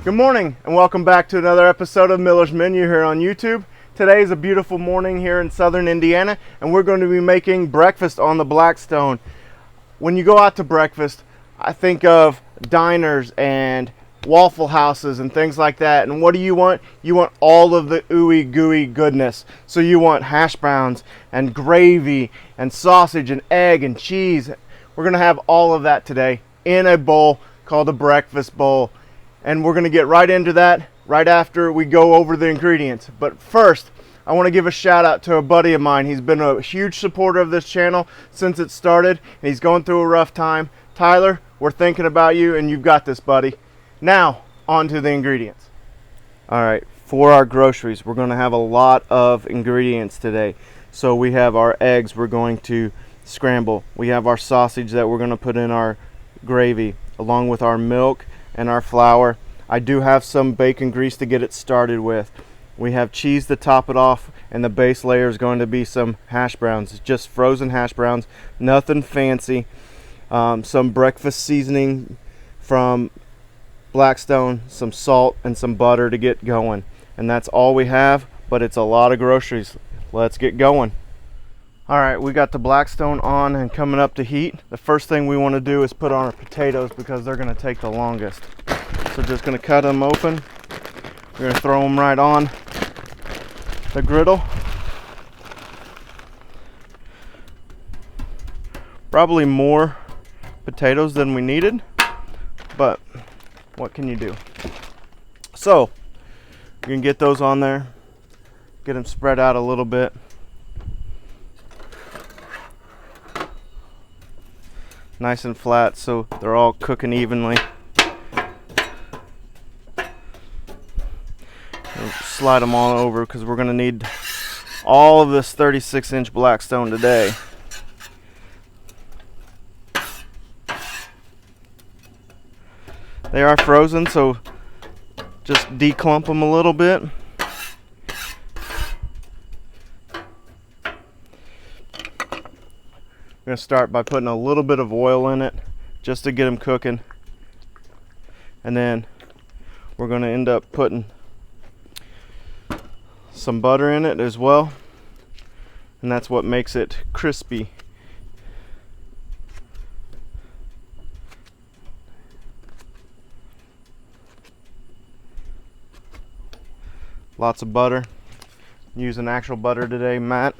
Good morning and welcome back to another episode of Miller's Menu here on YouTube. Today is a beautiful morning here in southern Indiana and we're going to be making breakfast on the Blackstone. When you go out to breakfast, I think of diners and Waffle houses and things like that. And what do you want? You want all of the ooey gooey goodness. So you want hash browns and gravy and sausage and egg and cheese. We're going to have all of that today in a bowl called a breakfast bowl. And we're going to get right into that right after we go over the ingredients. But first, I want to give a shout out to a buddy of mine. He's been a huge supporter of this channel since it started, and he's going through a rough time. Tyler, we're thinking about you, and you've got this, buddy. Now, on to the ingredients. All right, for our groceries, we're going to have a lot of ingredients today. So we have our eggs we're going to scramble. We have our sausage that we're going to put in our gravy, along with our milk and our flour. I do have some bacon grease to get it started with. We have cheese to top it off, and the base layer is going to be some hash browns. It's just frozen hash browns, nothing fancy. Some breakfast seasoning from Blackstone, some salt and some butter to get going. And that's all we have, but it's a lot of groceries. Let's get going. All right, we got the Blackstone on and coming up to heat. The first thing we want to do is put on our potatoes because they're going to take the longest. So just going to cut them open. We're going to throw them right on the griddle. Probably more potatoes than we needed, but what can you do? So you can get those on there, get them spread out a little bit. Nice and flat so they're all cooking evenly. And slide them all over because we're going to need all of this 36-inch Blackstone today. They are frozen, so just declump them a little bit. I'm going to start by putting a little bit of oil in it just to get them cooking. And then we're going to end up putting some butter in it as well. And that's what makes it crispy. Lots of butter. I'm using actual butter today, Matt.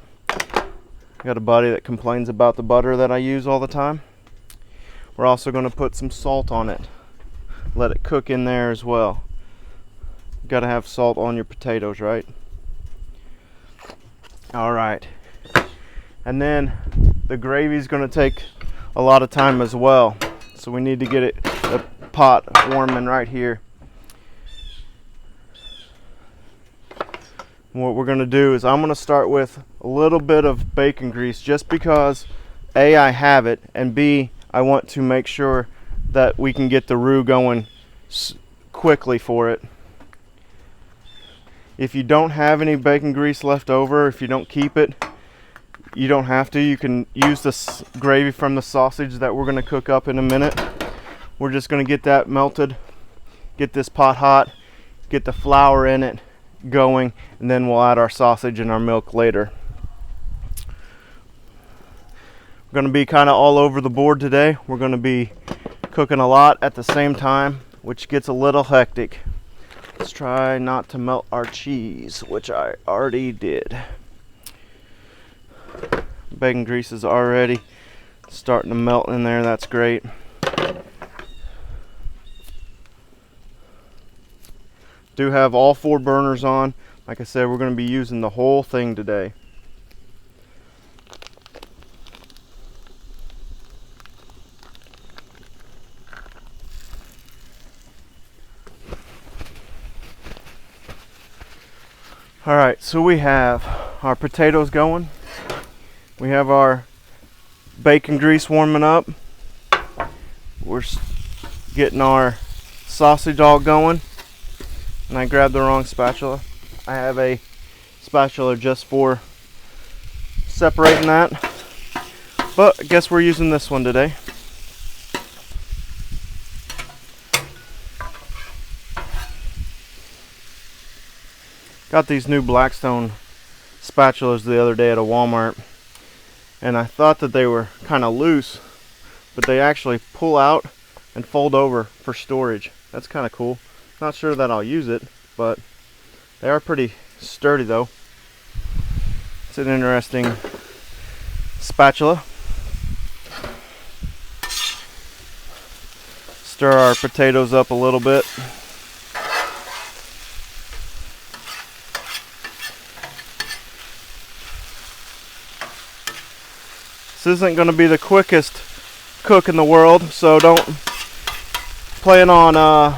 Got a buddy that complains about the butter that I use all the time. We're also going to put some salt on it. Let it cook in there as well. Got to have salt on your potatoes, right? All right. And then the gravy is going to take a lot of time as well. So we need to get it, the pot warming right here. What we're going to do is I'm going to start with a little bit of bacon grease just because A, I have it, and B, I want to make sure that we can get the roux going quickly for it. If you don't have any bacon grease left over, if you don't keep it, you don't have to. You can use this gravy from the sausage that we're going to cook up in a minute. We're just going to get that melted, get this pot hot, get the flour in it going, and then we'll add our sausage and our milk later. We're going to be kind of all over the board today. We're going to be cooking a lot at the same time, which gets a little hectic. Let's try not to melt our cheese, which I already did. Bacon grease is already starting to melt in there. That's great. Do have all 4 burners on. Like I said, we're going to be using the whole thing today. All right, so we have our potatoes going. We have our bacon grease warming up. We're getting our sausage all going. And I grabbed the wrong spatula. I have a spatula just for separating that, but I guess we're using this one today. Got these new Blackstone spatulas the other day at a Walmart, and I thought that they were kind of loose, but they actually pull out and fold over for storage. That's kind of cool. Not sure that I'll use it, but they are pretty sturdy though. It's an interesting spatula. Stir our potatoes up a little bit. This isn't going to be the quickest cook in the world, so don't plan on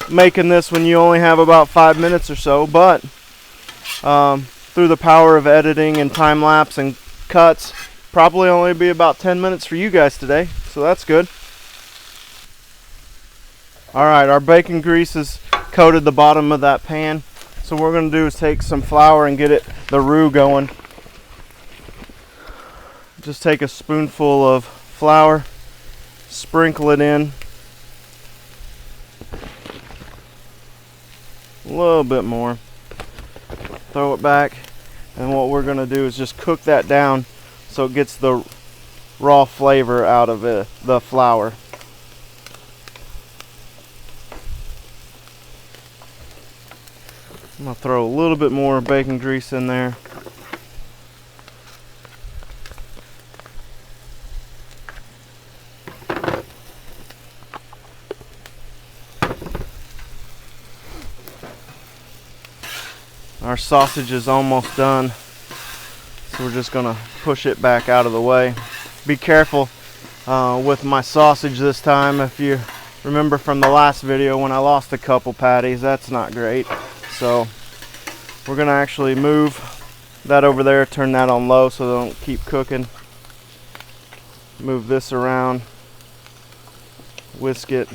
making this when you only have about 5 minutes or so, but through the power of editing and time lapse and cuts, probably only be about 10 minutes for you guys today, so that's good. Alright, our bacon grease has coated the bottom of that pan, so what we're going to do is take some flour and get the roux going. Just take a spoonful of flour, sprinkle it in, a little bit more, throw it back, and what we're going to do is just cook that down so it gets the raw flavor out of the flour. I'm going to throw a little bit more bacon grease in there. Our sausage is almost done, so we're just going to push it back out of the way. Be careful with my sausage this time. If you remember from the last video when I lost a couple patties, that's not great. So we're going to actually move that over there, turn that on low so they don't keep cooking. Move this around, whisk it.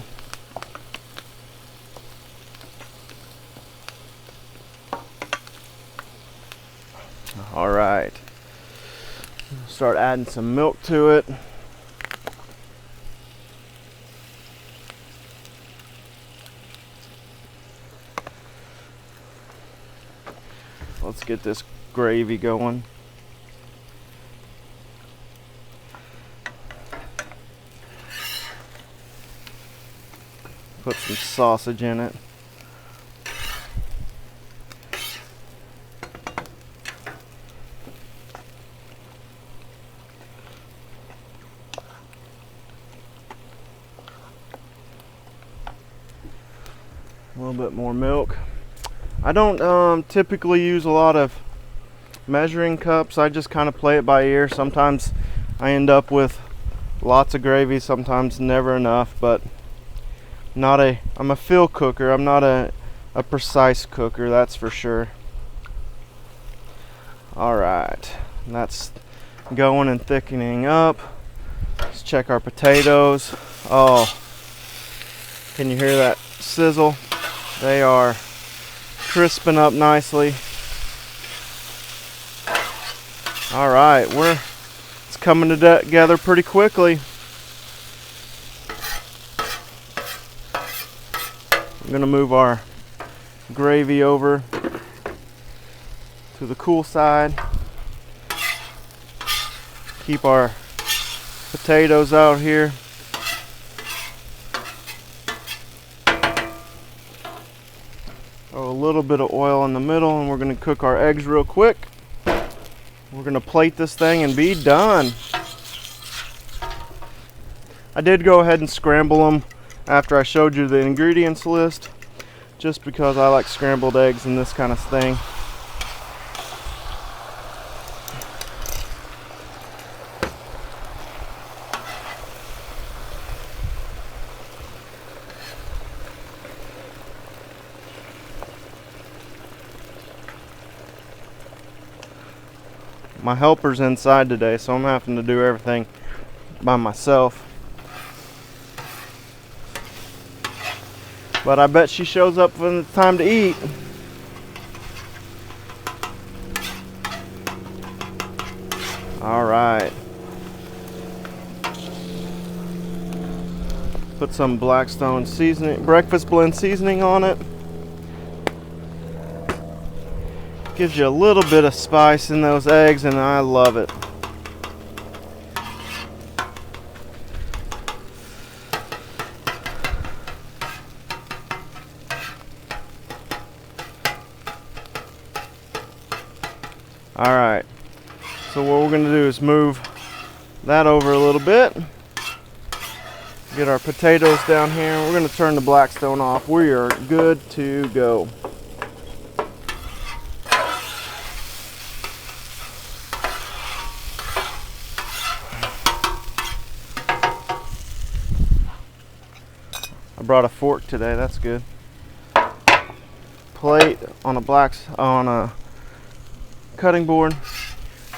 All right, start adding some milk to it. Let's get this gravy going. Put some sausage in it. A little bit more milk. I don't typically use a lot of measuring cups. I just kind of play it by ear. Sometimes I end up with lots of gravy, sometimes never enough, but I'm a feel cooker. I'm not a precise cooker, that's for sure. All right, that's going and thickening up. Let's check our potatoes. Oh, can you hear that sizzle? They are crisping up nicely. All right, it's coming together pretty quickly. I'm gonna move our gravy over to the cool side. Keep our potatoes out here. Throw a little bit of oil in the middle, and we're going to cook our eggs real quick. We're going to plate this thing and be done. I did go ahead and scramble them after I showed you the ingredients list, just because I like scrambled eggs and this kind of thing. My helper's inside today, so I'm having to do everything by myself. But I bet she shows up when it's time to eat. All right. Put some Blackstone seasoning, breakfast blend seasoning on it. Gives you a little bit of spice in those eggs, and I love it. Alright, so what we're going to do is move that over a little bit. Get our potatoes down here. We're going to turn the Blackstone off. We are good to go. I brought a fork today, that's good. Plate on a cutting board.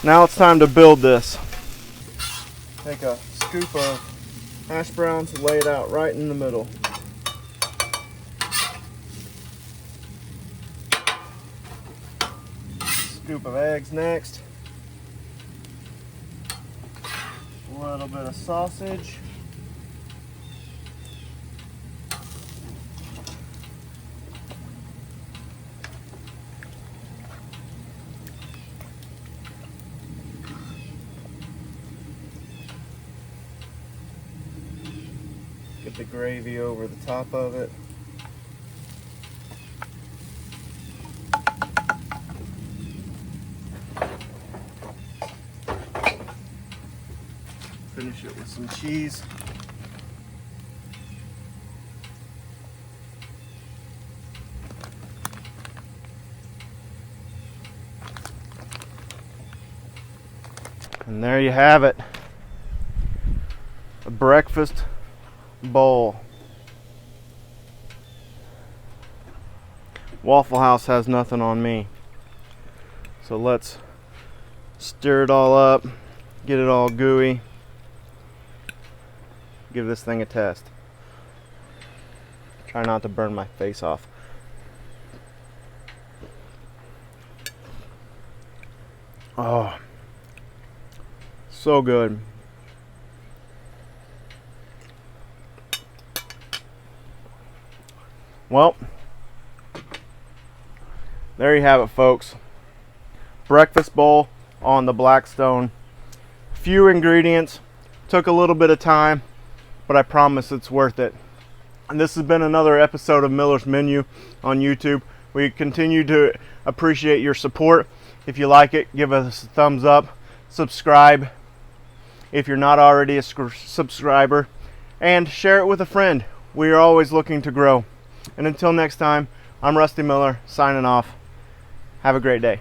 Now it's time to build this. Take a scoop of hash browns and lay it out right in the middle. Scoop of eggs next. A little bit of sausage. Get the gravy over the top of it. Finish it with some cheese. And there you have it. A breakfast bowl. Waffle House has nothing on me. So let's stir it all up, get it all gooey. Give this thing a test. Try not to burn my face off. Oh, so good. Well, there you have it, folks. Breakfast bowl on the Blackstone. Few ingredients, took a little bit of time, but I promise it's worth it. And this has been another episode of Miller's Menu on YouTube. We continue to appreciate your support. If you like it, give us a thumbs up, subscribe if you're not already a subscriber, and share it with a friend. We are always looking to grow. And until next time, I'm Rusty Miller, signing off. Have a great day.